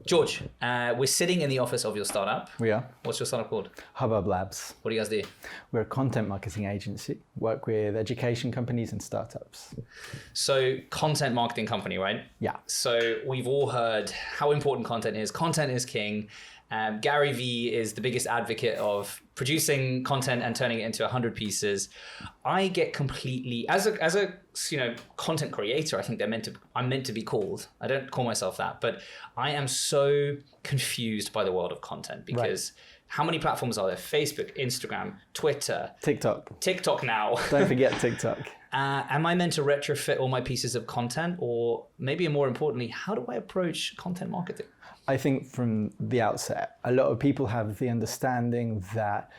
George, we're sitting in the office of your startup. We are. What's your startup called? Hubbub Labs. What do you guys do? We're a content marketing agency, work with education companies and startups. So content marketing company, right? Yeah. So we've all heard how important content is. Content is king. Gary Vee is the biggest advocate of producing content and turning it into 100 pieces. I get completely, as a content creator, I think I'm meant to be called. I don't call myself that, but I am so confused by the world of content because how many platforms are there? Facebook, Instagram, Twitter, TikTok now. Don't forget TikTok. Am I meant to retrofit all my pieces of content, or maybe more importantly, how do I approach content marketing? I think from the outset, a lot of people have the understanding that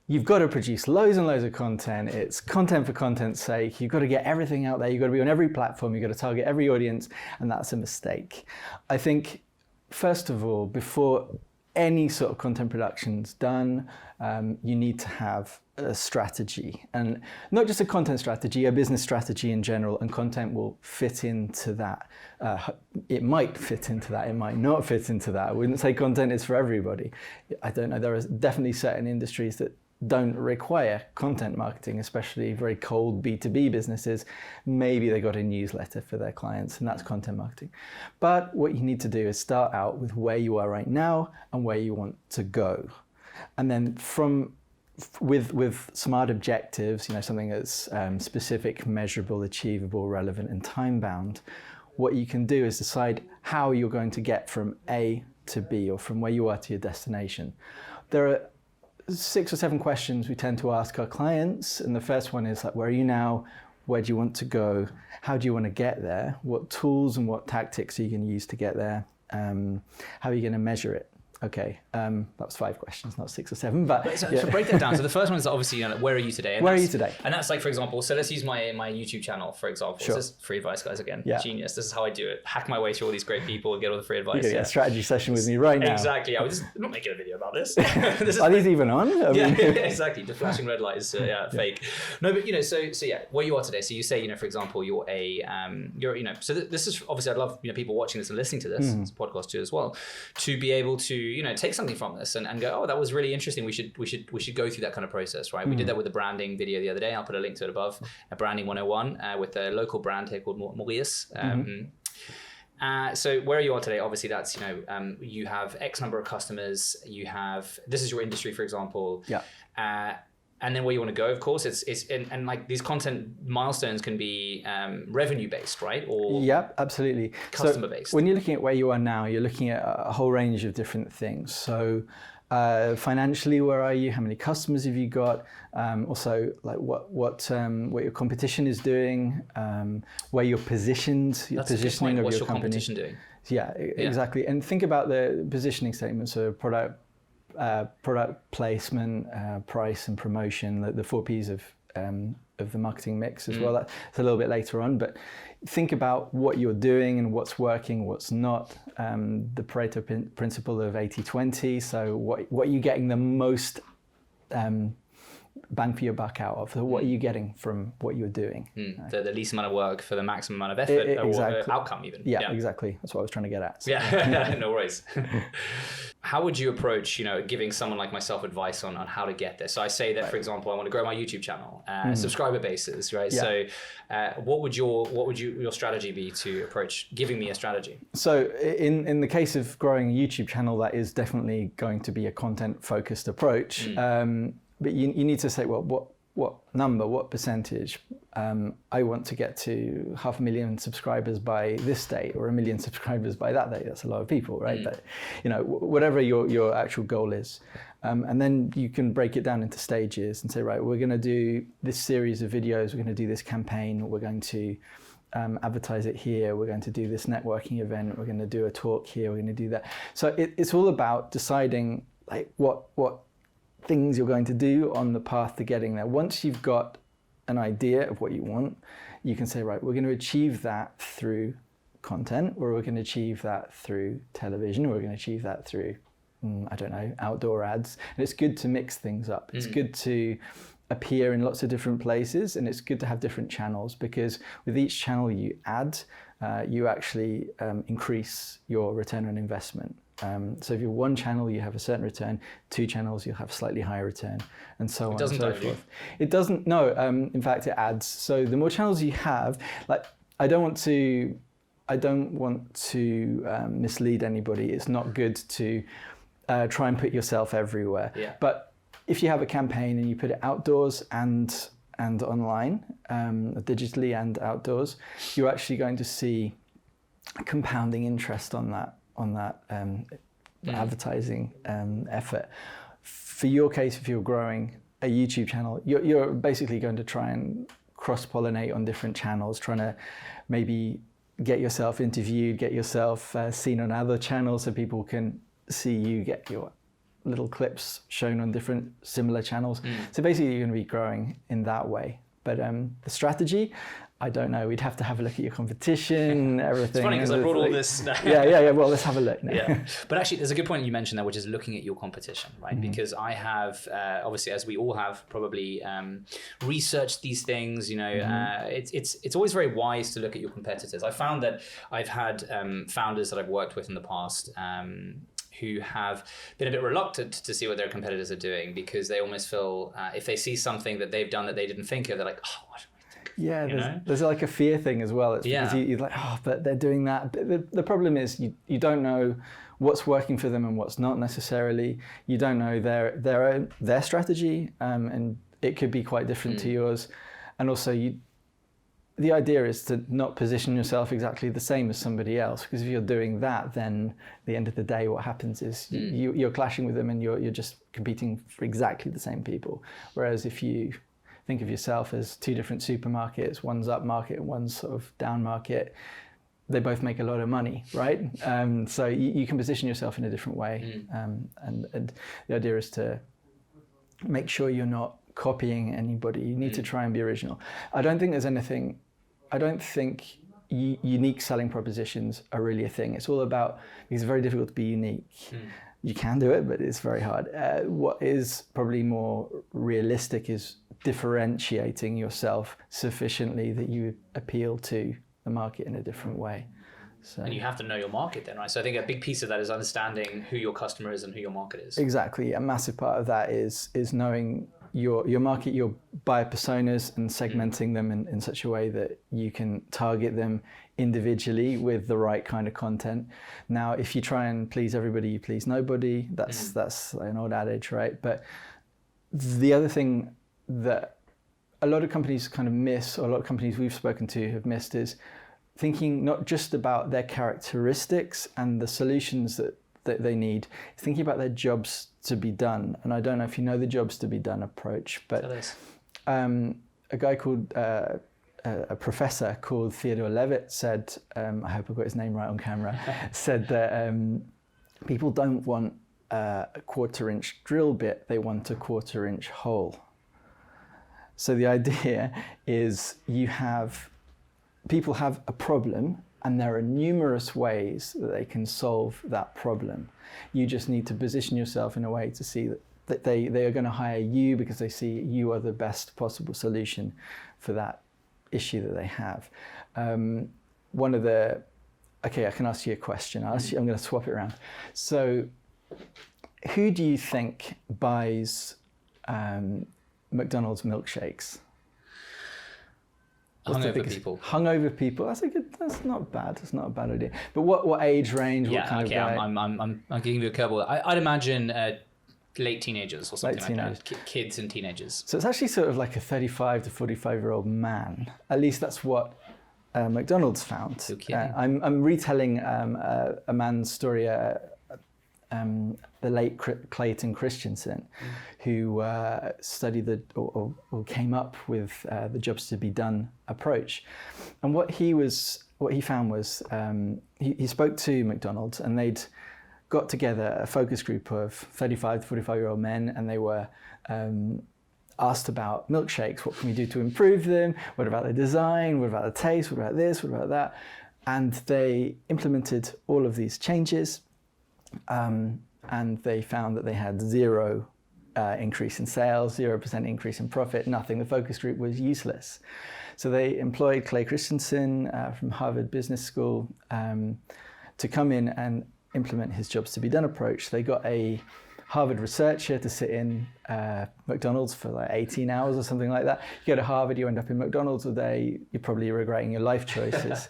you've got to produce loads and loads of content. It's content for content's sake. You've got to get everything out there. You've got to be on every platform. You've got to target every audience, and that's a mistake. I think, first of all, before any sort of content production's done, you need to have a strategy, and not just a content strategy, a business strategy in general, and content will fit into that. It might fit into that, it might not fit into that. I wouldn't say content is for everybody. I don't know, there are definitely certain industries that don't require content marketing, especially very cold B2B businesses. Maybe they got a newsletter for their clients, and that's content marketing. But what you need to do is start out with where you are right now and where you want to go. And then with smart objectives, something that's specific, measurable, achievable, relevant, and time-bound, what you can do is decide how you're going to get from A to B, or from where you are to your destination. There are 6 or 7 questions we tend to ask our clients, and the first one is like, where are you now? Where do you want to go? How do you want to get there? What tools and what tactics are you going to use to get there? How are you going to measure it? Okay, that was 5 questions, not 6 or 7. But so break that down. So the first one is obviously, where are you today? And where are you today? And that's like, for example, so let's use my YouTube channel, for example. Sure. This is free advice, guys, again. Yeah. Genius. This is how I do it. Hack my way through all these great people and get all the free advice. You're going to get a strategy session with me right now. Exactly. I'm not making a video about this. Are these even on? Exactly. The flashing red light is fake. No, but so where you are today. So you say, for example, you're so this is obviously, I'd love people watching this and listening to this, it's a podcast too as well, to be able to take something from this and go, oh, that was really interesting. We should go through that kind of process, right? We did that with the branding video the other day. I'll put a link to it above. A branding 101 with a local brand here called Maurice. So where you are today, obviously that's, you have X number of customers, this is your industry, for example. Yeah. And then where you want to go, of course, and like these content milestones can be revenue based, right? Or absolutely. Customer based. When you're looking at where you are now, you're looking at a whole range of different things. So financially, where are you? How many customers have you got? Also, like what your competition is doing, where you're positioned, your positioning of What's your company. Competition doing? Yeah, exactly. And think about the positioning statements. So product placement, price, and promotion, the 4 Ps of the marketing mix as well. That's a little bit later on, but think about what you're doing and what's working, what's not. The Pareto principle of 80-20. So what are you getting the most bang for your buck out of? So what are you getting from what you're doing? The least amount of work for the maximum amount of effort exactly. or outcome even. Yeah, exactly. That's what I was trying to get at. So. Yeah, no worries. How would you approach, giving someone like myself advice on how to get there? So I say that, for example, I want to grow my YouTube channel, subscriber bases, right? Yeah. So what would your strategy be to approach giving me a strategy? So in the case of growing a YouTube channel, that is definitely going to be a content focused approach. But you need to say, well, what number, what percentage? I want to get to 500,000 subscribers by this date, or 1 million subscribers by that date. That's a lot of people, right? But whatever your actual goal is, and then you can break it down into stages and say, right, we're going to do this series of videos. We're going to do this campaign. We're going to advertise it here. We're going to do this networking event. We're going to do a talk here. We're going to do that. So it's all about deciding like what things you're going to do on the path to getting there. Once you've got an idea of what you want, you can say, right, we're going to achieve that through content, or we're going to achieve that through television, or we're going to achieve that through, outdoor ads. And it's good to mix things up. It's good to appear in lots of different places, and it's good to have different channels, because with each channel you add, you actually increase your return on investment. So if you're one channel, you have a certain return. 2 channels, you'll have slightly higher return, and so on and so forth. It doesn't. No, in fact, it adds. So the more channels you have, like I don't want to mislead anybody. It's not good to try and put yourself everywhere. Yeah. But if you have a campaign and you put it outdoors and online, digitally and outdoors, you're actually going to see compounding interest on that advertising effort. For your case, if you're growing a YouTube channel, you're basically going to try and cross-pollinate on different channels, trying to maybe get yourself interviewed, get yourself seen on other channels so people can see you, get your little clips shown on different similar channels. So basically you're going to be growing in that way. But the strategy, I don't know. We'd have to have a look at your competition, everything. It's funny because I brought all this. Yeah. Well, let's have a look now. Yeah. But actually, there's a good point you mentioned there, which is looking at your competition, right? Because I have, obviously, as we all have, probably researched these things. You know, it's always very wise to look at your competitors. I found that I've had founders that I've worked with in the past who have been a bit reluctant to see what their competitors are doing because they almost feel if they see something that they've done that they didn't think of, they're like, oh, what? Yeah, there's like a fear thing as well. It's because you're like, oh, but they're doing that. But the problem is you don't know what's working for them and what's not necessarily. You don't know their strategy, and it could be quite different to yours. And also, the idea is to not position yourself exactly the same as somebody else, because if you're doing that, then at the end of the day, what happens is you're clashing with them, and you're just competing for exactly the same people. Whereas if you think of yourself as 2 different supermarkets, one's up market and one's sort of down market, they both make a lot of money, right? So you can position yourself in a different way. And the idea is to make sure you're not copying anybody. You need to try and be original. I don't think unique selling propositions are really a thing. It's all about, because it's very difficult to be unique. You can do it, but it's very hard. What is probably more realistic is differentiating yourself sufficiently that you appeal to the market in a different way. So, and you have to know your market then, right? So I think a big piece of that is understanding who your customer is and who your market is. Exactly. A massive part of that is knowing your market, your buyer personas, and segmenting them in such a way that you can target them individually with the right kind of content. Now, if you try and please everybody, you please nobody. That's an old adage, right? But the other thing that a lot of companies kind of miss, or a lot of companies we've spoken to have missed, is thinking not just about their characteristics and the solutions that they need, thinking about their jobs to be done. And I don't know if you know the jobs to be done approach, but a guy called, a professor called Theodore Levitt said, I hope I got his name right on camera, said that people don't want a 1/4 inch drill bit, they want a 1/4 inch hole. So the idea is people have a problem, and there are numerous ways that they can solve that problem. You just need to position yourself in a way to see that they are going to hire you because they see you are the best possible solution for that issue that they have. Okay, I can ask you a question. I'm going to swap it around. So who do you think buys McDonald's milkshakes? Hungover people. Hungover people. That's not bad. That's not a bad idea. But what age range? Yeah. What kind Okay. I'm giving you a curveball. I'd imagine late teenagers or something like that. Kids and teenagers. So it's actually sort of like a 35 to 45-year-old man. At least that's what McDonald's found. I'm retelling a man's story. The late Clayton Christensen, who studied or came up with the jobs to be done approach, and what he found was he spoke to McDonald's, and they'd got together a focus group of 35 to 45-year-old men, and they were asked about milkshakes. What can we do to improve them? What about the design? What about the taste? What about this? What about that? And they implemented all of these changes. And they found that they had 0 increase in sales, 0% increase in profit, nothing. The focus group was useless. So they employed Clay Christensen from Harvard Business School to come in and implement his jobs to be done approach, they got a Harvard researcher to sit in McDonald's for like 18 hours or something like that. You go to Harvard, you end up in McDonald's all day, you're probably regretting your life choices.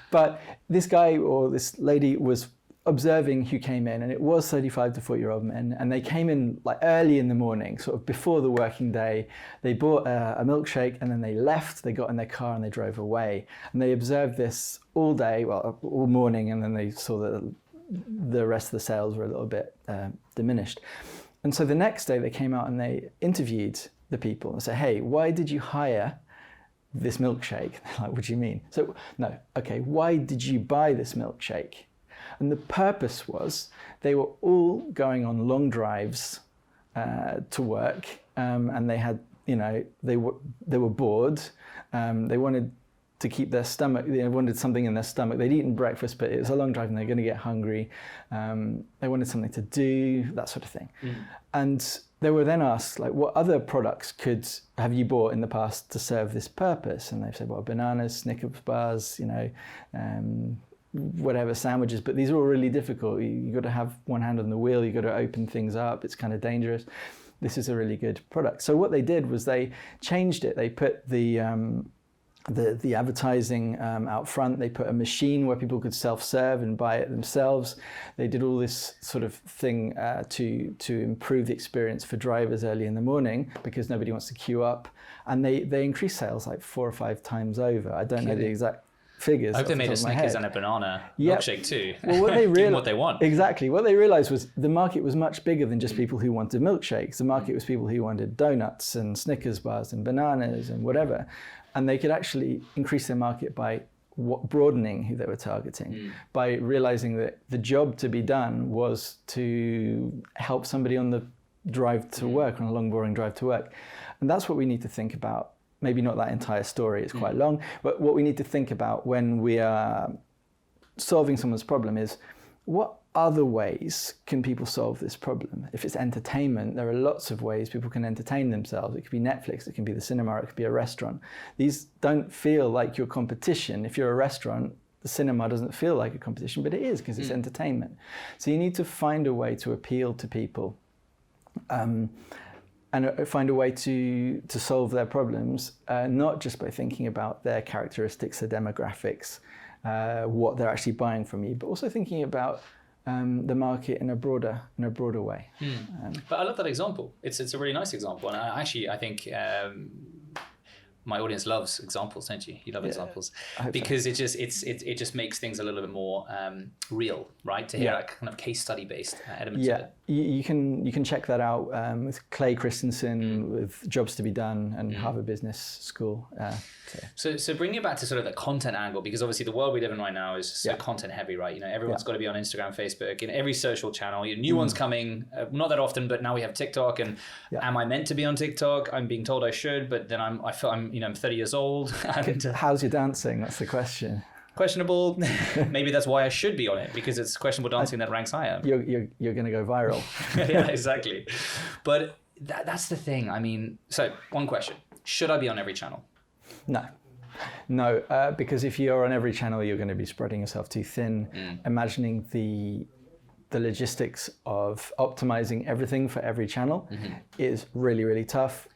But this guy or this lady was observing who came in, and it was 35 to 40-year-old men, and they came in like early in the morning, sort of before the working day. They bought a milkshake and then they left, they got in their car and they drove away. And they observed this all day, well, all morning, and then they saw that the rest of the sales were a little bit diminished. And so the next day they came out and they interviewed the people and said, hey, why did you hire this milkshake? They're like, what do you mean? So, no, okay, why did you buy this milkshake? And the purpose was they were all going on long drives to work, and they had, you know, they were bored. They wanted to keep their stomach, they wanted something in their stomach. They'd eaten breakfast, but it was a long drive and they're going to get hungry. They wanted something to do, that sort of thing. And they were then asked, like, what other products have you bought in the past to serve this purpose? And they've said, well, bananas, Snickers bars, you know, whatever, sandwiches, but these are all really difficult. You've got to have one hand on the wheel, you've got to open things up, it's kind of dangerous. This is a really good product. So what they did was they changed it. They put the advertising out front. They put a machine where people could self-serve and buy it themselves. They did all this sort of thing to improve the experience for drivers early in the morning, because nobody wants to queue up. And they increased sales like 4 or 5 times over. I don't know the exact figures. I hope they made a Snickers and a banana milkshake too. Well, what they what they want. Exactly. What they realized was the market was much bigger than just people who wanted milkshakes. The market was people who wanted donuts and Snickers bars and bananas and whatever. And they could actually increase their market by broadening who they were targeting, by realizing that the job to be done was to help somebody on the drive to work, on a long, boring drive to work. And that's what we need to think about. Maybe not that entire story, it's quite long, but what we need to think about when we are solving someone's problem is, what other ways can people solve this problem? If it's entertainment, there are lots of ways people can entertain themselves. It could be Netflix, it can be the cinema, it could be a restaurant. These don't feel like your competition. If you're a restaurant, the cinema doesn't feel like a competition, but it is, because it's entertainment. So you need to find a way to appeal to people, and find a way to solve their problems, not just by thinking about their characteristics, their demographics, what they're actually buying from you, but also thinking about the market in a broader way. But I love that example. It's a really nice example, and I think my audience loves examples, don't you? You love examples, because so. it just makes things a little bit more real, right? To hear that kind of case study based element of it. You can check that out with Clay Christensen with Jobs to be Done and Harvard Business School. So bringing it back to sort of the content angle, because obviously the world we live in right now is so content heavy, right? You know, everyone's got to be on Instagram, Facebook, in every social channel. New ones coming, not that often, but now we have TikTok. And am I meant to be on TikTok? I'm being told I should, but then I feel I'm 30 years old. And how's your dancing? That's the question. Questionable. Maybe that's why I should be on it, because it's questionable dancing that ranks higher. You're going to go viral. Yeah, exactly. But that's the thing. I mean, so one question: should I be on every channel? No, because if you're on every channel, you're going to be spreading yourself too thin. Imagining the logistics of optimizing everything for every channel is really, really tough.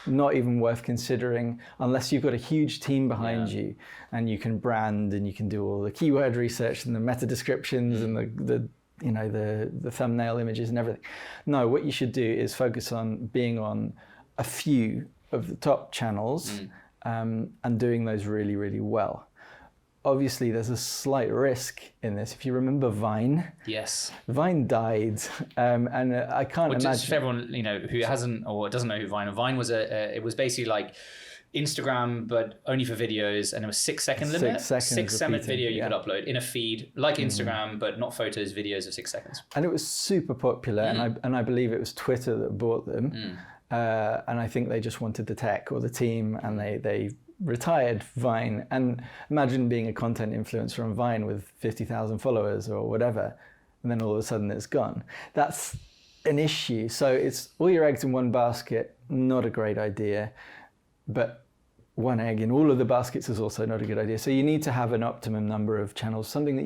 Not even worth considering unless you've got a huge team behind you and you can brand and you can do all the keyword research and the meta descriptions and the thumbnail images and everything. No, what you should do is focus on being on a few of the top channels and doing those really, really well. Obviously, there's a slight risk in this. If you remember Vine, Vine died, and I can't imagine. Just for everyone who hasn't or doesn't know who Vine was, it was basically like Instagram, but only for videos, and it was 6 second limit. 6-second video you could upload in a feed like Instagram, but not photos, videos of 6 seconds. And it was super popular, and I believe it was Twitter that bought them, and I think they just wanted the tech or the team, and they retired Vine. And imagine being a content influencer on Vine with 50,000 followers or whatever, and then all of a sudden it's gone. That's an issue. So it's all your eggs in one basket, not a great idea. But one egg in all of the baskets is also not a good idea. So you need to have an optimum number of channels, something that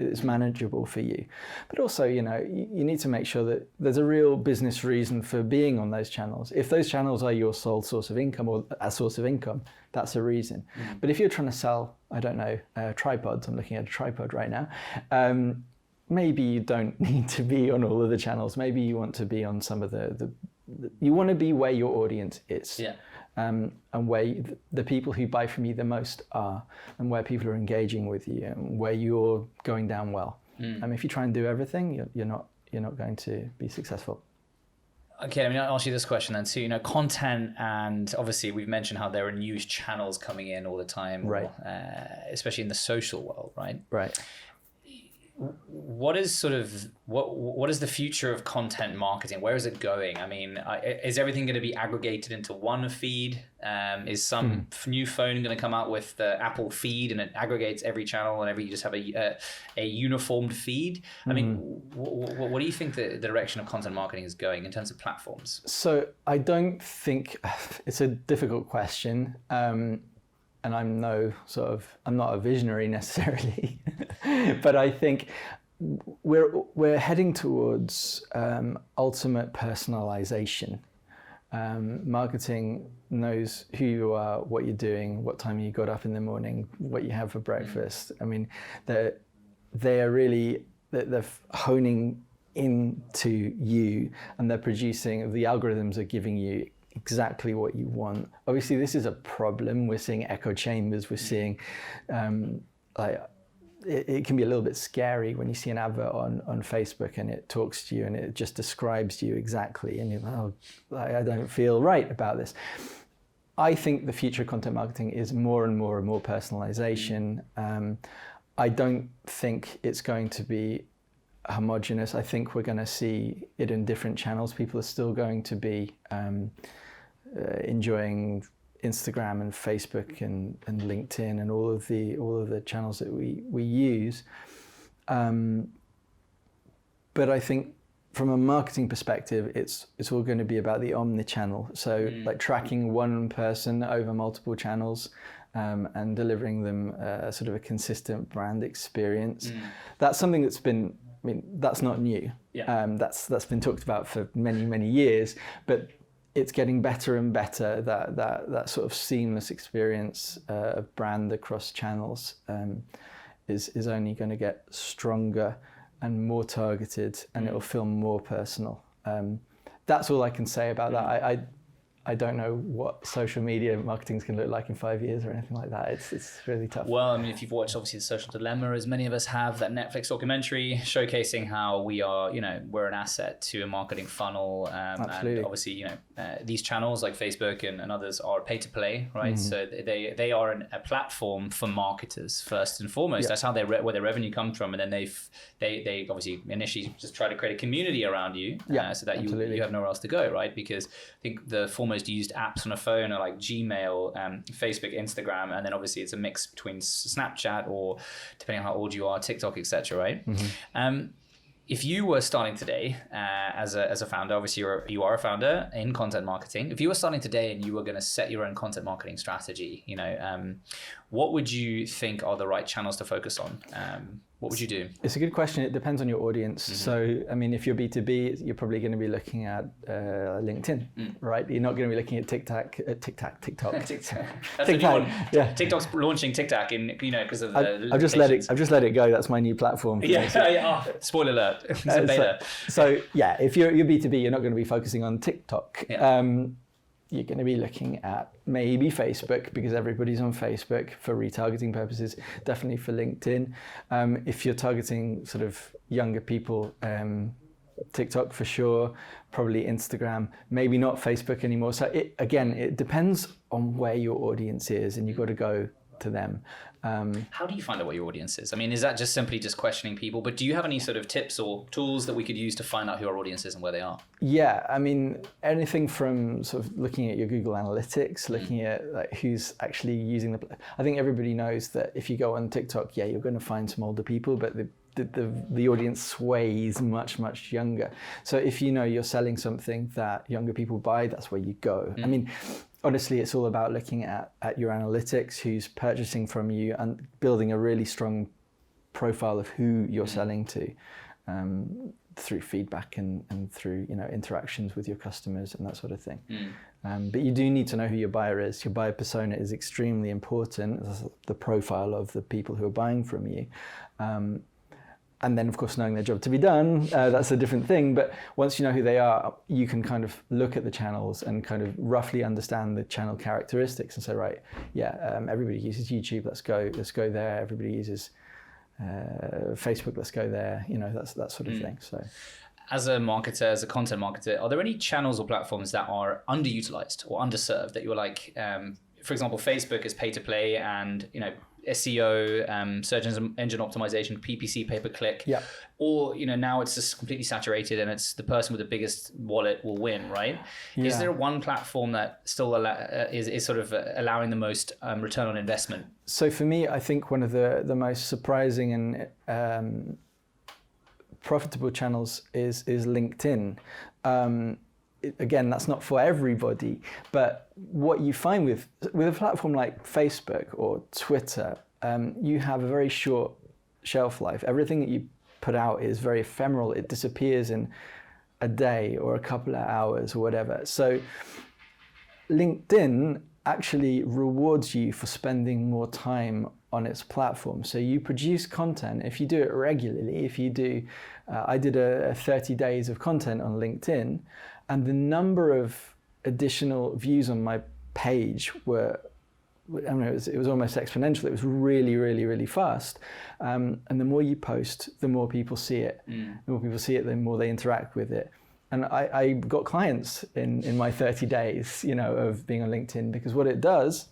is manageable for you. But also, you need to make sure that there's a real business reason for being on those channels. If those channels are your sole source of income or a source of income, that's a reason. But if you're trying to sell, I don't know, tripods, I'm looking at a tripod right now, maybe you don't need to be on all of the channels. Maybe you want to be on some of you want to be where your audience is. Yeah. And where the people who buy from you the most are, and where people are engaging with you, and where you're going down well. If you try and do everything, you're not going to be successful. Okay, I mean, I'll ask you this question then. So, content, and obviously we've mentioned how there are news channels coming in all the time, right? Especially in the social world, right? Right. What is what is the future of content marketing? Where is it going? I mean, is everything going to be aggregated into one feed? Is some new phone going to come out with the Apple feed and it aggregates every channel and you just have a uniformed feed? I mean, what do you think the direction of content marketing is going in terms of platforms? So I don't think it's a difficult question. And I'm not a visionary necessarily, but I think we're heading towards ultimate personalization. Marketing knows who you are, what you're doing, what time you got up in the morning, what you have for breakfast. I mean, they're honing into you, and they're producing, the algorithms are giving you exactly what you want. Obviously, this is a problem. We're seeing echo chambers. We're seeing it can be a little bit scary when you see an advert on Facebook and it talks to you and it just describes you exactly, and you're like, oh, I don't feel right about this. I think the future of content marketing is more and more and more personalization. I don't think it's going to be homogenous. I think we're going to see it in different channels. People are still going to be enjoying Instagram and Facebook and LinkedIn and all of the channels that we use. But I think from a marketing perspective, it's all going to be about the omni-channel. So like tracking one person over multiple channels and delivering them sort of a consistent brand experience. That's something that's been, that's not new. Yeah. That's been talked about for many, many years, but it's getting better and better, that sort of seamless experience of brand across channels is only going to get stronger and more targeted, and it'll feel more personal. That's all I can say about that. I don't know what social media marketing is going to look like in 5 years or anything like that. It's really tough. Well, I mean, if you've watched obviously The Social Dilemma, as many of us have, that Netflix documentary showcasing how we are, we're an asset to a marketing funnel. Absolutely. And obviously, these channels like Facebook and others are pay to play, right? So they are a platform for marketers first and foremost. Yeah. That's how where their revenue comes from. And then they obviously initially just try to create a community around you so that you have nowhere else to go, right? Because I think the foremost used apps on a phone are like Gmail, Facebook, Instagram, and then obviously it's a mix between Snapchat or, depending on how old you are, TikTok, etc. Right? If you were starting today as a founder, obviously you are a founder in content marketing. If you were starting today and you were going to set your own content marketing strategy, what would you think are the right channels to focus on? What would you do? It's a good question. It depends on your audience. So, I mean, if you're B2B, you're probably going to be looking at LinkedIn, right? You're not going to be looking at TikTok. TikTok. TikTok. Yeah. TikTok's launching TikTok because of the. I've just let it go. That's my new platform. Spoiler alert. It's a beta. So yeah, if you're B2B, you're not going to be focusing on TikTok. Yeah. You're going to be looking at maybe Facebook, because everybody's on Facebook for retargeting purposes, definitely for LinkedIn. If you're targeting sort of younger people, TikTok for sure, probably Instagram, maybe not Facebook anymore. So it depends on where your audience is, and you've got to go to them. How do you find out what your audience is? I mean, is that just simply just questioning people? But do you have any sort of tips or tools that we could use to find out who our audience is and where they are? Yeah, I mean, anything from sort of looking at your Google Analytics, looking at like who's actually using I think everybody knows that if you go on TikTok, you're going to find some older people, but the audience sways much, much younger. So if you're selling something that younger people buy, that's where you go. I mean, honestly, it's all about looking at your analytics, who's purchasing from you, and building a really strong profile of who you're selling to, through feedback and through interactions with your customers and that sort of thing. But you do need to know who your buyer is. Your buyer persona is extremely important. The profile of the people who are buying from you. And then, of course, knowing their job to be done, that's a different thing. But once you know who they are, you can kind of look at the channels and kind of roughly understand the channel characteristics and say, right, everybody uses YouTube, let's go there. Everybody uses Facebook, let's go there. That sort of thing. So, as a marketer, as a content marketer, are there any channels or platforms that are underutilized or underserved that you're like, for example, Facebook is pay to play, and SEO, search engine optimization, PPC, pay per click, or now it's just completely saturated and it's the person with the biggest wallet will win, right? Is there one platform that still is sort of allowing the most return on investment? So for me, I think one of the most surprising and profitable channels is LinkedIn. Again, that's not for everybody, but what you find with a platform like Facebook or Twitter, you have a very short shelf life. Everything that you put out is very ephemeral. It disappears in a day or a couple of hours or whatever. So LinkedIn actually rewards you for spending more time on its platform. So you produce content, if you do it regularly, if you do, I did a 30 days of content on LinkedIn, and the number of additional views on my page were, it was almost exponential. It was really, really, really fast. And the more you post, the more people see it. The more people see it, the more they interact with it. And I got clients in my 30 days, of being on LinkedIn, because what it does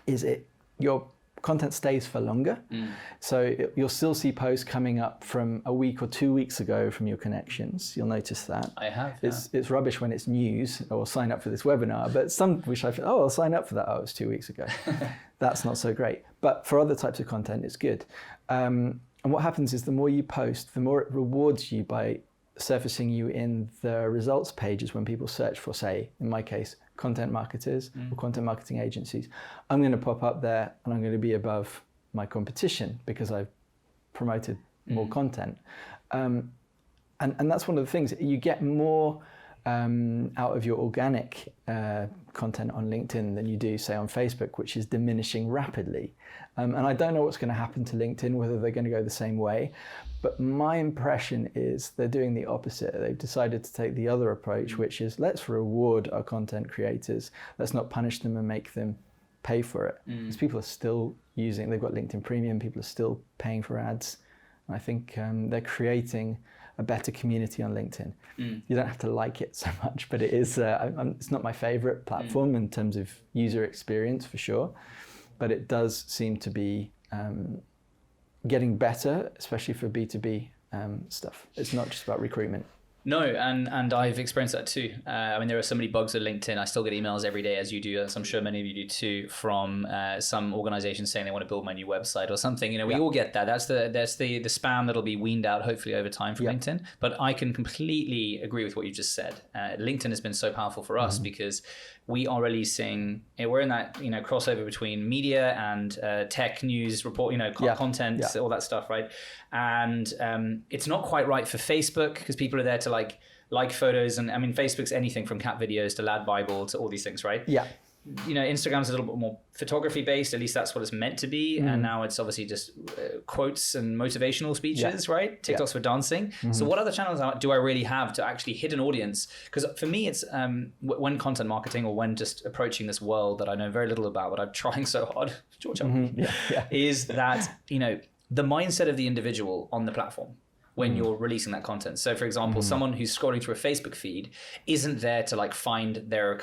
is your content stays for longer. So you'll still see posts coming up from a week or 2 weeks ago from your connections. You'll notice that. I have. It's rubbish when it's news or sign up for this webinar, but some which I feel, I'll sign up for that. Oh, it's 2 weeks ago. That's not so great. But for other types of content, it's good. And what happens is the more you post, the more it rewards you by surfacing you in the results pages when people search for, say, in my case, content marketers or content marketing agencies. I'm going to pop up there and I'm going to be above my competition because I've promoted more content. And that's one of the things. You get more out of your organic content on LinkedIn than you do, say, on Facebook, which is diminishing rapidly. And I don't know what's going to happen to LinkedIn, whether they're going to go the same way. But my impression is they're doing the opposite. They've decided to take the other approach, which is let's reward our content creators. Let's not punish them and make them pay for it. Because people are still they've got LinkedIn Premium, people are still paying for ads. And I think they're creating a better community on LinkedIn. You don't have to like it so much, but it is. It's not my favorite platform in terms of user experience, for sure. But it does seem to be getting better, especially for B2B stuff. It's not just about recruitment. No, and I've experienced that too. There are so many bugs with LinkedIn. I still get emails every day, as you do, as I'm sure many of you do too, from some organizations saying they want to build my new website or something. We all get that. That's the spam that'll be weaned out hopefully over time from LinkedIn. But I can completely agree with what you just said. LinkedIn has been so powerful for us because we are releasing, we're in that crossover between media and tech news report, content, all that stuff, right? And it's not quite right for Facebook because people are there to like photos, and Facebook's anything from cat videos to Lad Bible to all these things, right? Yeah. Instagram's a little bit more photography based, at least that's what it's meant to be. And now it's obviously just quotes and motivational speeches, right? TikTok's for dancing. So what other channels do I really have to actually hit an audience? Because for me, it's when content marketing or when just approaching this world that I know very little about, but I'm trying so hard, George Chilton, is that, the mindset of the individual on the platform when you're releasing that content. So for example, someone who's scrolling through a Facebook feed isn't there to find their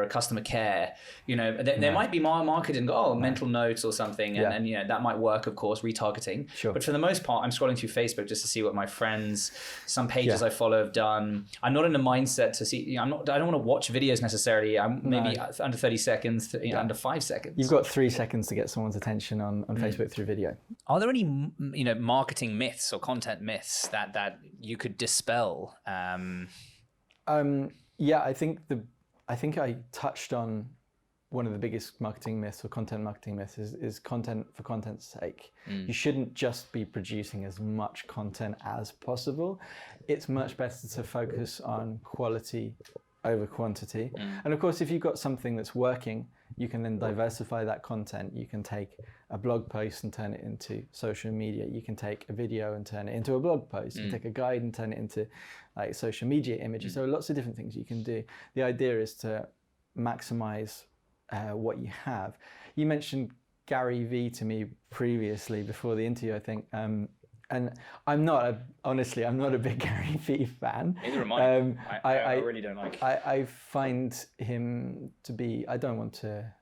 customer care. There might be marketing, mental notes or something, and that might work, of course, retargeting. Sure. But for the most part, I'm scrolling through Facebook just to see what my friends, some pages I follow have done. I'm not in the mindset to see, I don't want to watch videos necessarily. I'm maybe under 30 seconds, under 5 seconds. You've got 3 seconds to get someone's attention on Facebook through video. Are there any, marketing myths or content myths that you could dispel? I think I touched on one of the biggest marketing myths or content marketing myths is content for content's sake. You shouldn't just be producing as much content as possible. It's much better to focus on quality over quantity. And of course, if you've got something that's working, you can then diversify that content. You can take a blog post and turn it into social media. You can take a video and turn it into a blog post. You can take a guide and turn it into like social media images. So lots of different things you can do. The idea is to maximize what you have. You mentioned Gary Vee to me previously before the interview, I think. And I'm not a big Gary Vee fan. Neither am I. I really don't like. I find him to be, I don't want to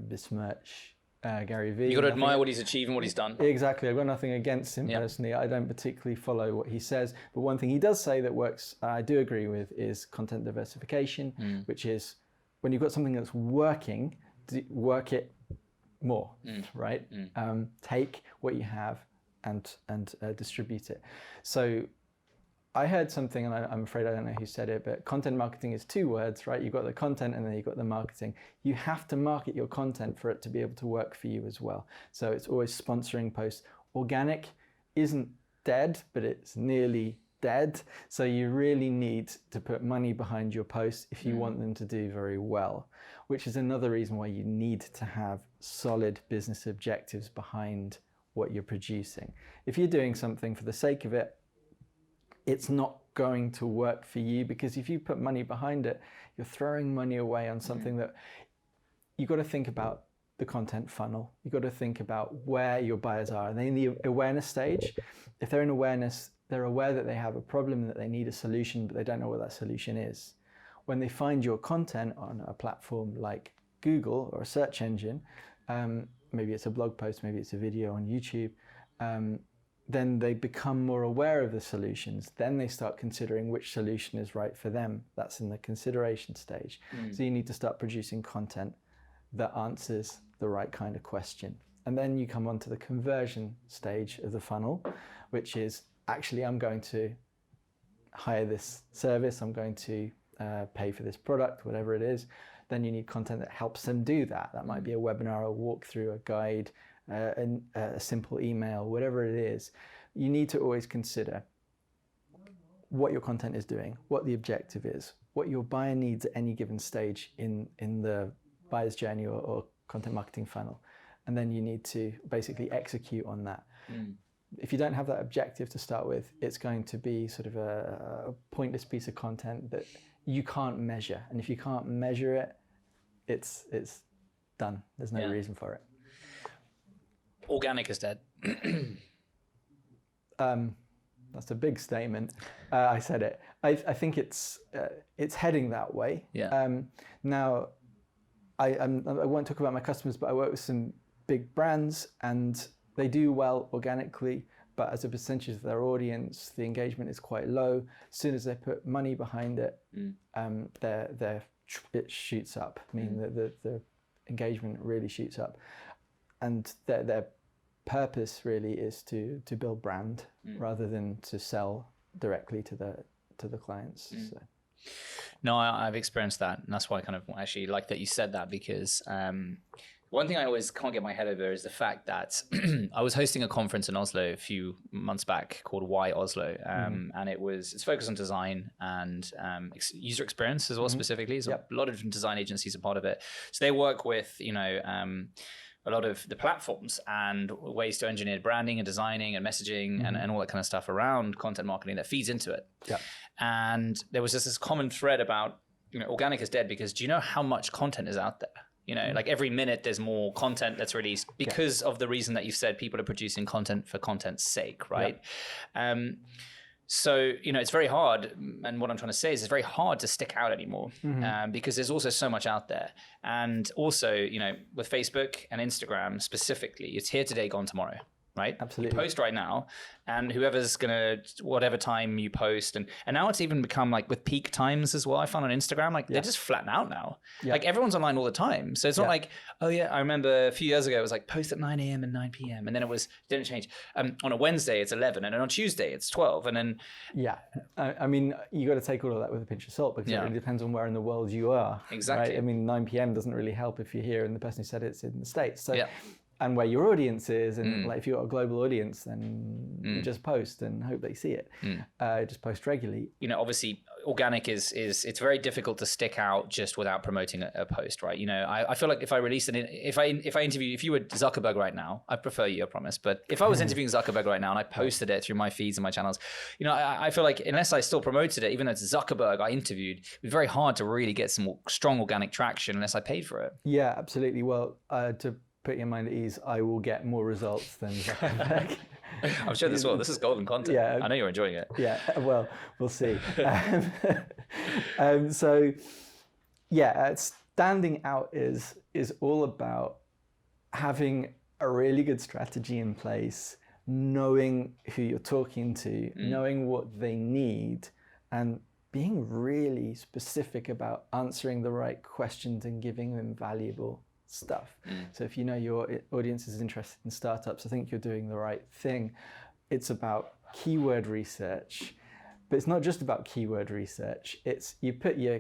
besmirch Gary Vee. You got to admire what he's achieved and what he's done. Exactly. I've got nothing against him personally. I don't particularly follow what he says. But one thing he does say that works, I do agree with, is content diversification, which is when you've got something that's working, work it more, right? Take what you have and distribute it. So I heard something, and I'm afraid I don't know who said it, but content marketing is 2 words, right? You've got the content and then you've got the marketing. You have to market your content for it to be able to work for you as well. So it's always sponsoring posts. Organic isn't dead, but it's nearly dead. So you really need to put money behind your posts if you want them to do very well, which is another reason why you need to have solid business objectives behind what you're producing. If you're doing something for the sake of it, it's not going to work for you, because if you put money behind it, you're throwing money away on something that you've got to think about. The content funnel. You've got to think about where your buyers are. Are they in the awareness stage? If they're in awareness, they're aware that they have a problem, that they need a solution, but they don't know what that solution is. When they find your content on a platform like Google or a search engine, maybe it's a blog post, maybe it's a video on YouTube, then they become more aware of the solutions. Then they start considering which solution is right for them. That's in the consideration stage. So you need to start producing content that answers the right kind of question. And then you come on to the conversion stage of the funnel, which is actually, I'm going to hire this service, I'm going to pay for this product, whatever it is. Then you need content that helps them do that. That might be a webinar, a walkthrough, a guide, a simple email, whatever it is. You need to always consider what your content is doing, what the objective is, what your buyer needs at any given stage in the buyer's journey or content marketing funnel. And then you need to basically execute on that. If you don't have that objective to start with, it's going to be sort of a pointless piece of content that you can't measure. And if you can't measure it, it's done. There's no reason for it. Organic is dead. That's a big statement. I said it. I think it's heading that way. Now, I won't talk about my customers, but I work with some big brands, and they do well organically, but as a percentage of their audience, the engagement is quite low. As soon as they put money behind it, it shoots up. I mean, the engagement really shoots up, and their purpose really is to build brand rather than to sell directly to the clients. So. No, I've experienced that, and that's why I kind of actually like that you said that, because one thing I always can't get my head over is the fact that I was hosting a conference in Oslo a few months back called Why Oslo, and it's focused on design and user experience as well. Specifically, so a lot of different design agencies are part of it. So they work with a lot of the platforms and ways to engineer branding and designing and messaging and all that kind of stuff around content marketing that feeds into it. And there was just this common thread about, organic is dead, because do you know how much content is out there? Like every minute there's more content that's released because of the reason that you said, people are producing content for content's sake, right? So, it's very hard. And what I'm trying to say is it's very hard to stick out anymore because there's also so much out there. And also, with Facebook and Instagram specifically, it's here today, gone tomorrow, right? Absolutely. You post right now, and whoever's gonna, whatever time you post, and now it's even become like with peak times as well. I found on Instagram, like they just flatten out now. Like everyone's online all the time, so it's not like, oh yeah, I remember a few years ago it was like post at 9 a.m. and 9 p.m. and then it didn't change. On a Wednesday it's 11, and then on Tuesday it's 12, and then I mean, you got to take all of that with a pinch of salt because it really depends on where in the world you are. Exactly. Right? I mean, 9 p.m. doesn't really help if you're here and the person who said it's in the States. So. And where your audience is, and like if you've got a global audience, then you just post and hope they see it. Just post regularly. You know, obviously, organic is it's very difficult to stick out just without promoting a post, right? You know, I feel like if I release if I interview, if you were Zuckerberg right now, I prefer you, I promise. But if I was interviewing Zuckerberg right now and I posted it through my feeds and my channels, you know, I feel like unless I still promoted it, even though it's Zuckerberg I interviewed, it'd be very hard to really get some strong organic traction unless I paid for it. Yeah, absolutely. Well, to put your mind at ease, I will get more results than Zuckerberg. I'm sure this will. This is golden content. I know you're enjoying it. Yeah, well, we'll see. So, standing out is all about having a really good strategy in place, knowing who you're talking to, knowing what they need, and being really specific about answering the right questions and giving them valuable stuff. So if you know your audience is interested in startups, I think you're doing the right thing. It's about keyword research, but it's not just about keyword research. It's you put your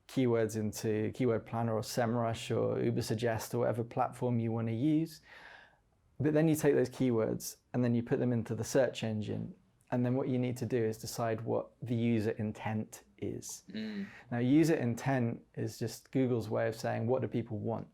keywords into Keyword Planner or SEMRush or Ubersuggest or whatever platform you want to use, but then you take those keywords and then you put them into the search engine, and then what you need to do is decide what the user intent is. Now, user intent is just Google's way of saying, what do people want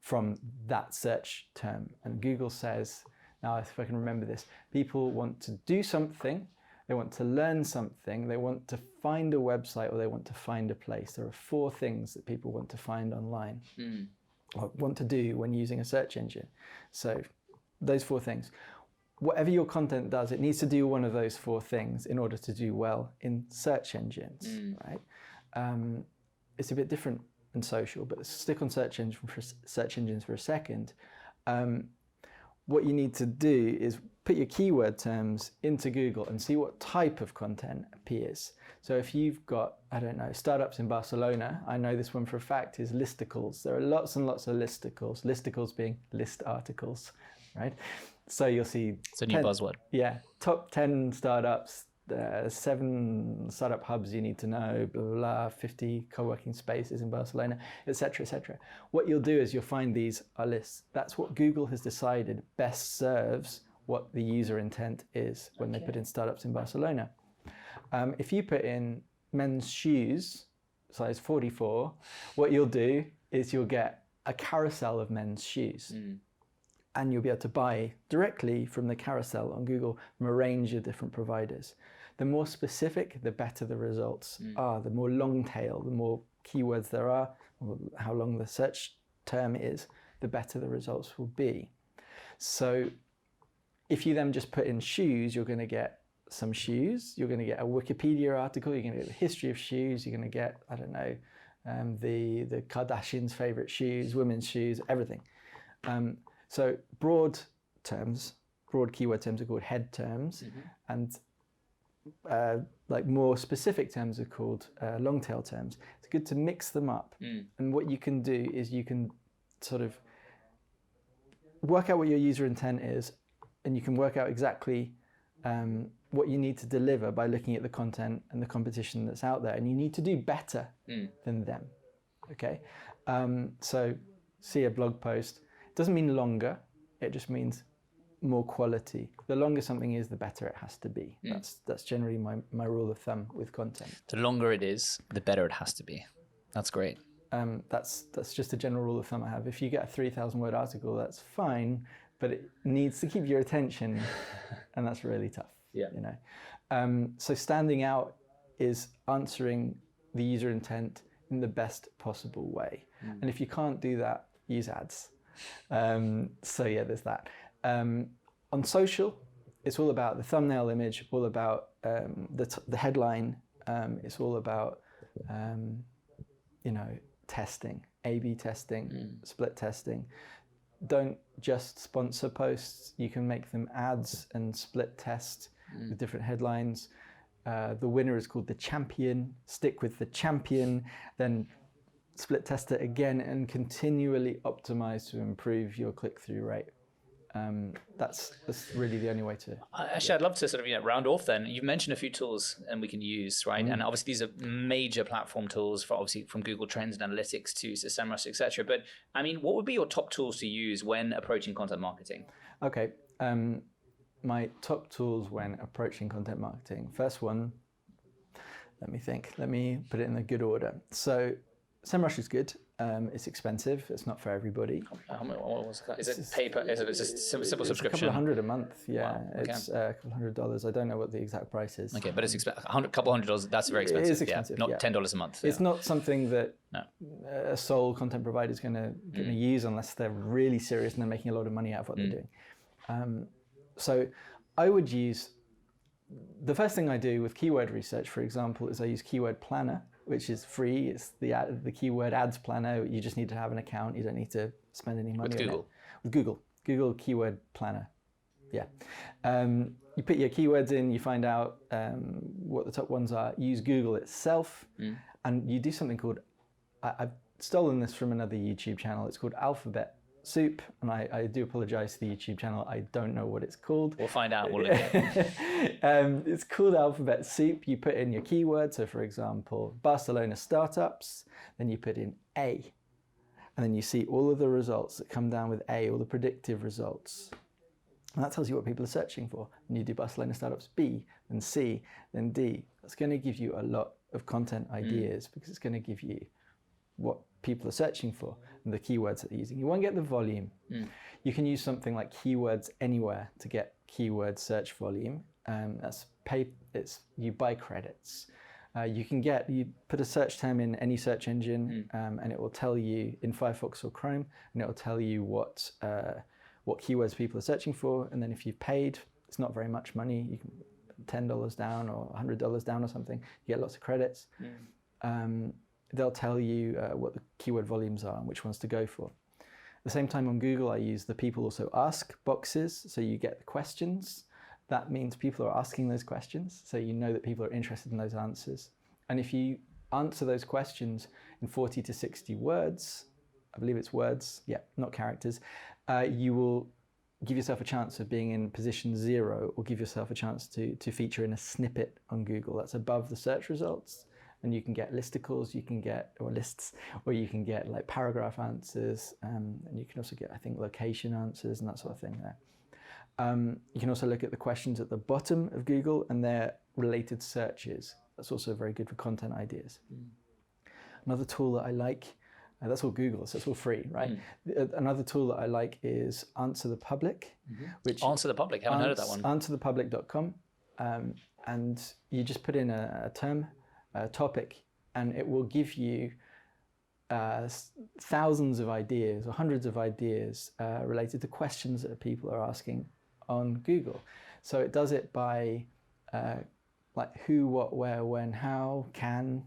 from that search term? And Google says, now if I can remember this, people want to do something, they want to learn something, they want to find a website, or they want to find a place. There are 4 things that people want to find online or want to do when using a search engine. So those 4 things. Whatever your content does, it needs to do one of those 4 things in order to do well in search engines, right? It's a bit different in social, but let's stick on search engines for a second. What you need to do is put your keyword terms into Google and see what type of content appears. So if you've got, I don't know, startups in Barcelona, I know this one for a fact is listicles. There are lots and lots of listicles, listicles being list articles, right? So you'll see... It's a new buzzword. Yeah, top 10 startups, 7 startup hubs you need to know, blah, blah, blah, 50 co-working spaces in Barcelona, etc., etc. What you'll do is you'll find these are lists. That's what Google has decided best serves what the user intent is when they put in startups in Barcelona. If you put in men's shoes, size 44, what you'll do is you'll get a carousel of men's shoes. And you'll be able to buy directly from the carousel on Google from a range of different providers. The more specific, the better the results are. The more long tail, the more keywords there are, or how long the search term is, the better the results will be. So if you then just put in shoes, you're going to get some shoes, you're going to get a Wikipedia article, you're going to get the history of shoes, you're going to get, I don't know, the Kardashians' favorite shoes, women's shoes, everything. So broad terms, broad keyword terms are called head terms, and like more specific terms are called long tail terms. It's good to mix them up. And what you can do is you can sort of work out what your user intent is, and you can work out exactly what you need to deliver by looking at the content and the competition that's out there. And you need to do better than them, okay? So see a blog post. Doesn't mean longer, it just means more quality. The longer something is, the better it has to be. That's generally my rule of thumb with content. The longer it is, the better it has to be. That's great. That's just a general rule of thumb I have. If you get a 3,000 word article, that's fine, but it needs to keep your attention, and that's really tough. You know. So standing out is answering the user intent in the best possible way. And if you can't do that, use ads. So yeah, there's that. On social, it's all about the thumbnail image, all about the headline. It's all about you know, testing, A/B testing, split testing. don't just sponsor posts. You can make them ads and split test with different headlines. The winner is called the champion. Stick with the champion, then split test it again and continually optimize to improve your click-through rate. That's really the only way to. Actually, I'd love to sort of round off. Then you've mentioned a few tools and we can use, right? And obviously these are major platform tools for obviously from Google Trends and Analytics to SEMRush, etc. But I mean, what would be your top tools to use when approaching content marketing? Okay, my top tools when approaching content marketing. First one, let me think. Let me put it in a good order. So SEMRush is good. It's expensive. It's not for everybody. What was it? Is it paper? Is it just a simple subscription? It's a couple of $100 a month. Yeah, Wow. Okay. It's a couple $100. I don't know what the exact price is. Okay, but it's a couple $100. That's very expensive. It is expensive. Yeah, not $10 a month. It's not something that No. a sole content provider is going to use unless they're really serious and they're making a lot of money out of what they're doing. So I would use, the first thing I do with keyword research, for example, is I use Keyword Planner, which is free. It's the keyword ads planner. You just need to have an account. You don't need to spend any money With Google? With Google Keyword Planner. Yeah. You put your keywords in, you find out what the top ones are, use Google itself, and you do something called, I've stolen this from another YouTube channel, it's called Alphabet Soup, and I do apologize to the YouTube channel, I don't know what it's called. We'll find out. We'll look at it. It's called Alphabet Soup. You put in your keyword, so for example, Barcelona startups, then you put in A, and then you see all of the results that come down with A, all the predictive results. And that tells you what people are searching for. And you do Barcelona startups B, then C, then D. That's going to give you a lot of content ideas because it's going to give you what people are searching for and the keywords that they're using. You won't get the volume. You can use something like Keywords Anywhere to get keyword search volume. You buy credits. You put a search term in any search engine and it will tell you in Firefox or Chrome, and it will tell you what keywords people are searching for. And then if you've paid, it's not very much money. You can put $10 down or $100 down or something. You get lots of credits. They'll tell you what the keyword volumes are and which ones to go for. At the same time on Google, I use the people also ask boxes. So you get the questions. That means people are asking those questions. So you know that people are interested in those answers. And if you answer those questions in 40 to 60 words, I believe it's words, yeah, not characters, you will give yourself a chance of being in position 0 or give yourself a chance to feature in a snippet on Google. That's above the search results. And you can get listicles, or lists, or you can get like paragraph answers, and you can also get, I think, location answers and that sort of thing there. You can also look at the questions at the bottom of Google and their related searches. That's also very good for content ideas. Another tool that I like, that's all Google, so it's all free, right? Another tool that I like is Answer the Public. Which Answer the Public, haven't heard of that one. Answerthepublic.com, and you just put in a term, topic, and it will give you thousands of ideas or hundreds of ideas related to questions that people are asking on Google. So it does it by like who, what, where, when, how, can,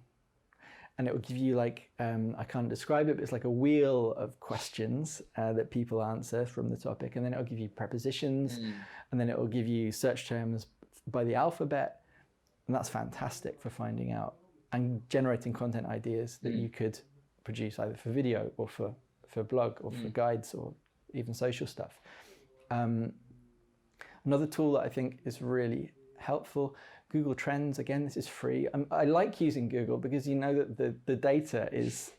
and it will give you like, I can't describe it, but it's like a wheel of questions that people answer from the topic, and then it'll give you prepositions, and then it will give you search terms by the alphabet, and that's fantastic for finding out and generating content ideas that you could produce either for video or for blog or for guides or even social stuff. Another tool that I think is really helpful, Google Trends. Again, this is free. I like using Google because you know that the data is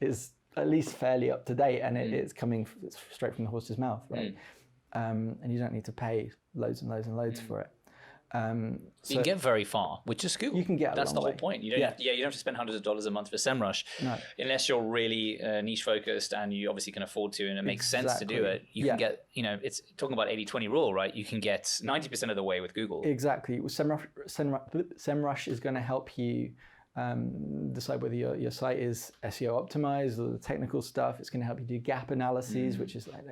at least fairly up to date, and it's coming straight from the horse's mouth, right? And you don't need to pay loads and loads and loads for it. So you can get very far with just Google. You can get a That's long the whole way. point. You don't have to spend hundreds of dollars a month for SEMRush, unless you're really niche focused and you obviously can afford to, and it makes sense to do it. You can get, it's talking about 80-20 rule, right? You can get 90% of the way with Google. Exactly. SEMRush is going to help you decide whether your site is SEO optimized or the technical stuff. It's going to help you do gap analyses, which is like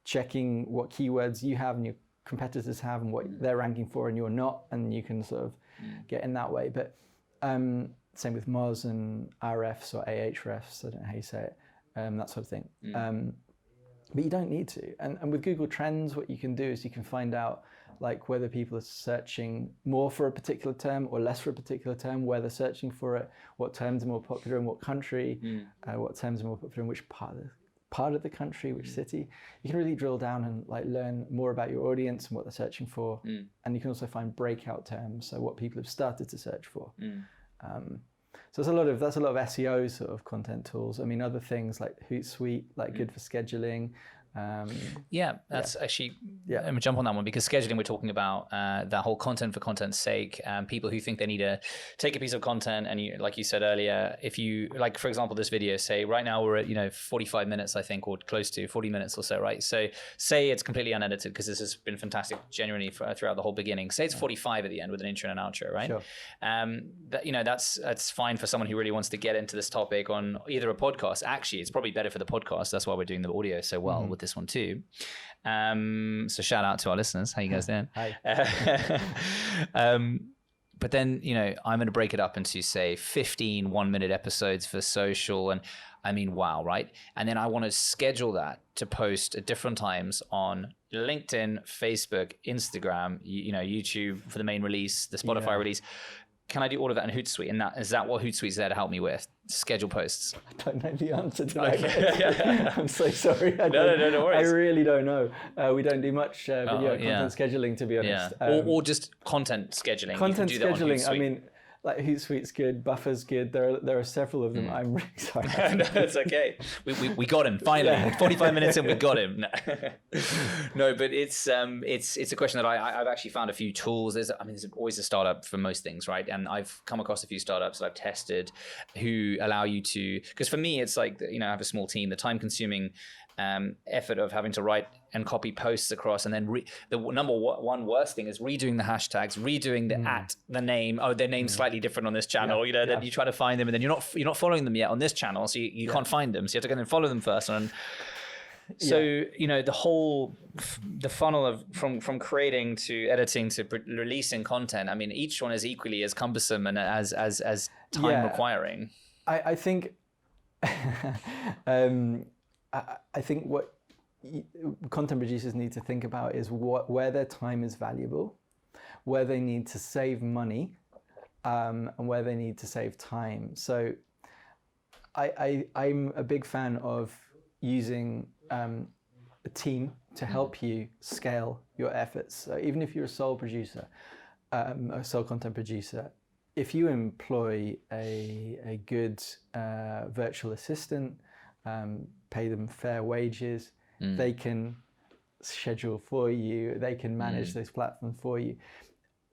checking what keywords you have and your competitors have and what they're ranking for and you're not, and you can sort of get in that way. But same with Moz and RFs or Ahrefs, I don't know how you say it, that sort of thing. But you don't need to. And with Google Trends, what you can do is you can find out like whether people are searching more for a particular term or less for a particular term, where they're searching for it, what terms are more popular in what country, what terms are more popular in which part of the country, which city. You can really drill down and like learn more about your audience and what they're searching for. And you can also find breakout terms, so what people have started to search for. So that's a lot of SEO sort of content tools. I mean, other things like Hootsuite, like good for scheduling. Actually, I'm gonna jump on that one, because scheduling, we're talking about that whole content for content's sake. People who think they need to take a piece of content, and you, like you said earlier, if you like, for example, this video, say right now we're at 45 minutes, I think, or close to 40 minutes or so, right? So say it's completely unedited, because this has been fantastic genuinely throughout the whole beginning. Say it's 45 at the end with an intro and an outro, right? Sure. That's fine for someone who really wants to get into this topic on either a podcast. Actually, it's probably better for the podcast. That's why we're doing the audio so well with this one too. So shout out to our listeners. How you guys doing? Hi. But then, I'm going to break it up into, say, 15 1-minute episodes for social. And I mean, wow, right? And then I want to schedule that to post at different times on LinkedIn, Facebook, Instagram, YouTube for the main release, the Spotify release. Can I do all of that in Hootsuite? And is that what Hootsuite's there to help me with? Schedule posts? I don't know the answer to that. I'm so sorry. No worries. I really don't know. We don't do much video content scheduling, to be honest. Or just content scheduling. Content scheduling, I mean, like Hootsuite's good, Buffer's good. There are several of them. I'm really sorry. No, it's okay. We got him finally. 45 minutes in, we got him. No, but it's a question that I've actually found a few tools. There's always a startup for most things, right? And I've come across a few startups that I've tested who allow you to, because for me it's like, I have a small team. The time-consuming effort of having to write and copy posts across, and then the number one worst thing is redoing the hashtags, redoing the name. Oh, their name's slightly different on this channel. Then you try to find them, and then you're not following them yet on this channel, so you can't find them. So you have to go and follow them first. And so the funnel of from creating to editing to releasing content. I mean, each one is equally as cumbersome and as time requiring. I think. I think what content producers need to think about is where their time is valuable, where they need to save money, and where they need to save time. So I'm a big fan of using a team to help you scale your efforts. So even if you're a sole producer, a sole content producer, if you employ a good virtual assistant, pay them fair wages, they can schedule for you, they can manage those platforms for you.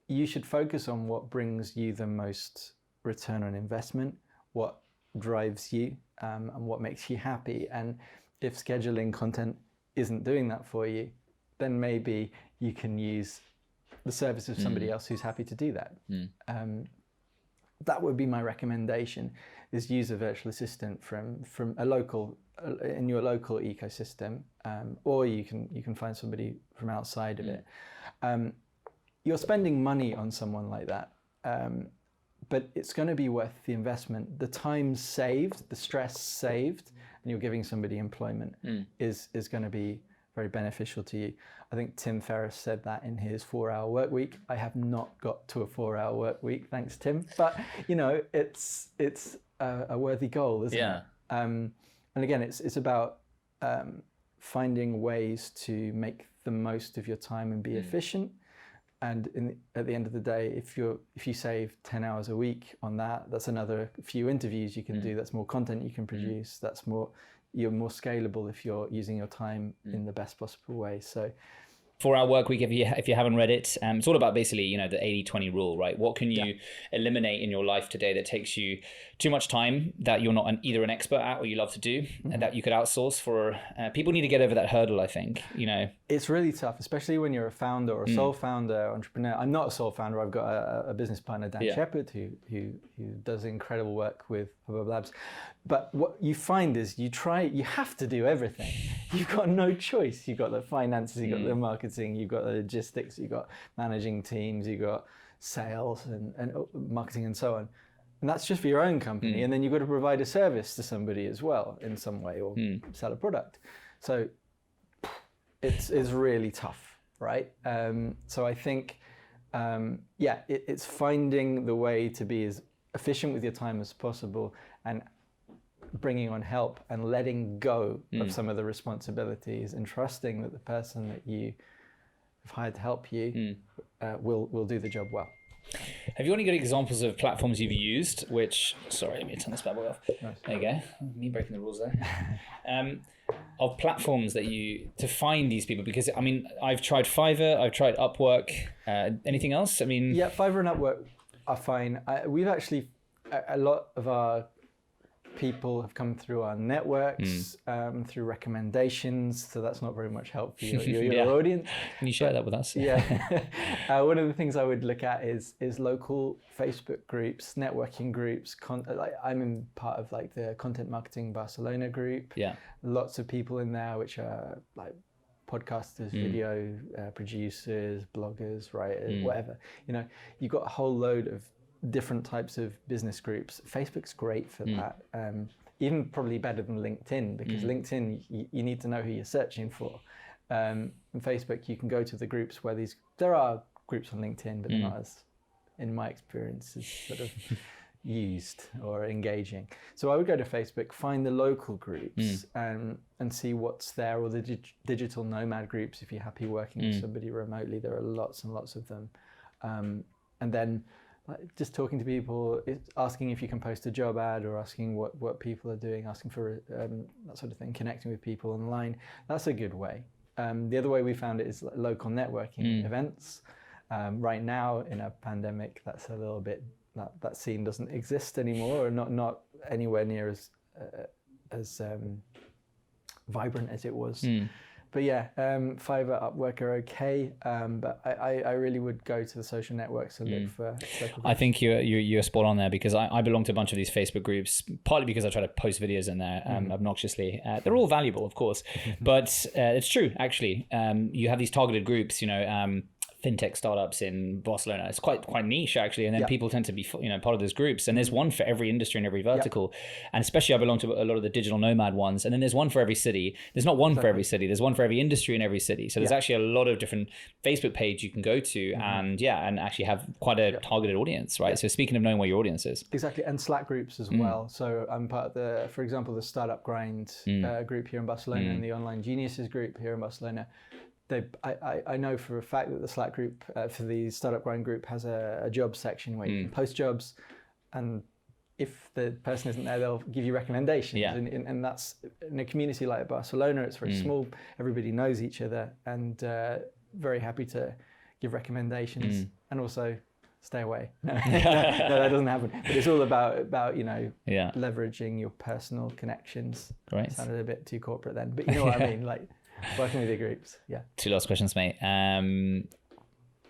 You should focus on what brings you the most return on investment, what drives you, and what makes you happy. And if scheduling content isn't doing that for you, then maybe you can use the service of somebody else who's happy to do that. That would be my recommendation, is use a virtual assistant from a local, in your local ecosystem, or you can find somebody from outside of it. You're spending money on someone like that, but it's going to be worth the investment. The time saved, the stress saved, and you're giving somebody employment is going to be very beneficial to you. I think Tim Ferriss said that in his 4-hour work week. I have not got to a 4-hour work week, thanks Tim. But it's a worthy goal, isn't it? And again, it's about finding ways to make the most of your time and be efficient. And at the end of the day, if you save 10 hours a week on that, that's another few interviews you can do. That's more content you can produce. You're more scalable if you're using your time in the best possible way. So 4-hour work week, if you haven't read it, it's all about basically, the 80-20 rule, right? What can you eliminate in your life today that takes you too much time, that you're not either an expert at or you love to do, and that you could outsource for? People need to get over that hurdle, I think, It's really tough, especially when you're a founder or a sole founder, entrepreneur. I'm not a sole founder. I've got a business partner, Dan Shepard, who does incredible work with Hubbub Labs. But what you find is you have to do everything. You've got no choice. You've got the finances, you've got the marketing, you've got the logistics, you've got managing teams, you've got sales and marketing and so on. And that's just for your own company. And then you've got to provide a service to somebody as well in some way, or sell a product. So it's really tough, right? So I think, it's finding the way to be as efficient with your time as possible and bringing on help and letting go of some of the responsibilities and trusting that the person that you have hired to help you will do the job well. Have you got any good examples of platforms you've used which, sorry, let me turn this bad boy off. Nice. There you go. Me breaking the rules there. Of platforms that to find these people, because I mean, I've tried Fiverr, I've tried Upwork, anything else? I mean... Yeah, Fiverr and Upwork are fine. We've actually, a lot of our people have come through our networks, through recommendations, so that's not very much help for your audience. Can you share that with us? Yeah. One of the things I would look at is local Facebook groups, networking groups. I'm in part of like the Content Marketing Barcelona group. Yeah. Lots of people in there, which are like podcasters, video producers, bloggers, writers, whatever. You know, you've got a whole load of different types of business groups. Facebook's great for that. Even probably better than LinkedIn, because LinkedIn, you need to know who you're searching for. In Facebook, you can go to the groups where there are groups on LinkedIn, but they're not as, in my experience, as sort of used or engaging. So I would go to Facebook, find the local groups and see what's there, or the digital nomad groups. If you're happy working with somebody remotely, there are lots and lots of them. And then just talking to people, asking if you can post a job ad, or asking what people are doing, asking for that sort of thing, connecting with people online. That's a good way. The other way we found it is local networking events. Right now in a pandemic, that's a little bit, that scene doesn't exist anymore, or not anywhere near as vibrant as it was. But yeah, Fiverr, Upwork are okay, but I really would go to the social networks and look for local groups. I think you're spot on there, because I belong to a bunch of these Facebook groups, partly because I try to post videos in there obnoxiously. They're all valuable, of course, but it's true, actually. You have these targeted groups, fintech startups in Barcelona. It's quite niche, actually, and then people tend to be part of those groups, and there's one for every industry and every vertical. And especially I belong to a lot of the digital nomad ones, and then there's one for every city. There's not one for every city, there's one for every industry in every city. So there's actually a lot of different Facebook page you can go to and actually have quite a targeted audience, right? So speaking of knowing where your audience is. Exactly, and Slack groups as well. So I'm part of for example, the Startup Grind group here in Barcelona and the Online Geniuses group here in Barcelona. I know for a fact that the Slack group for the Startup Grind group has a jobs section where you can post jobs, and if the person isn't there, they'll give you recommendations. And that's, in a community like Barcelona, it's very small, everybody knows each other, and very happy to give recommendations and also stay away. No, that doesn't happen. But it's all about leveraging your personal connections. Right. Sounded a bit too corporate then, but you know what I mean, like working with your groups. Yeah. 2 last questions, mate.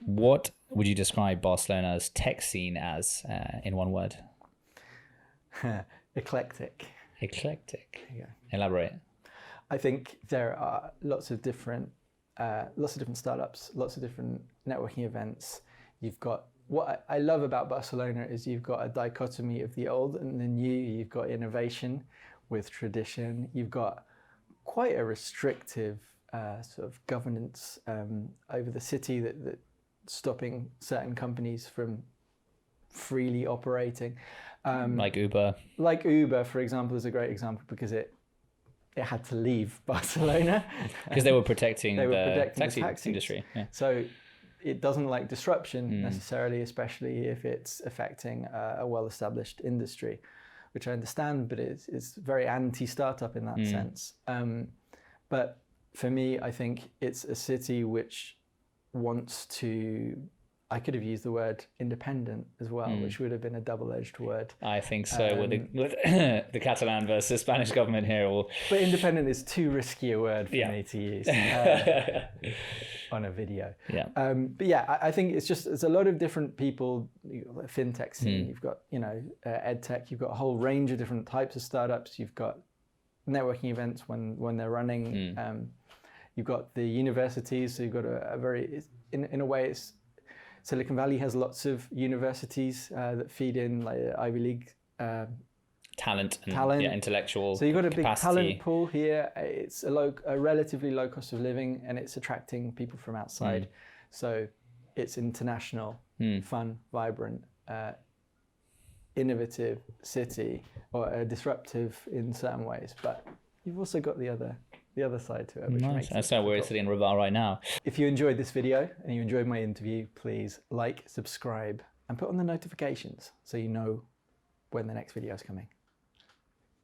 What would you describe Barcelona's tech scene as in one word? Eclectic. Eclectic. Yeah. Elaborate. I think there are lots of different startups, lots of different networking events. You've got, what I love about Barcelona is you've got a dichotomy of the old and the new. You've got innovation with tradition. You've got quite a restrictive sort of governance over the city that stopping certain companies from freely operating. Like Uber. Like Uber, for example, is a great example, because it had to leave Barcelona. Because they were protecting the taxi industry. Yeah. So it doesn't like disruption necessarily, especially if it's affecting a well-established industry, which I understand, but it's very anti-startup in that sense. But for me, I think it's a city which wants to, I could have used the word independent as well, which would have been a double-edged word. I think so, with the Catalan versus Spanish government here. But independent is too risky a word for me to use on a video. Yeah. But yeah, I think it's a lot of different people. You've got the fintech scene, you've got ed tech, you've got a whole range of different types of startups. You've got networking events when they're running. You've got the universities, so you've got a very, in a way, it's Silicon Valley has lots of universities that feed in, like Ivy League talent and Talent. intellectual So you've got a big capacity. talent pool here. It's a relatively low cost of living, and it's attracting people from outside. So it's international, fun, vibrant, innovative city, or disruptive in certain ways. But you've also got the other side to it, which makes it That's why we're sitting in Rabat right now. If you enjoyed this video and you enjoyed my interview, please like, subscribe, and put on the notifications so you know when the next video is coming.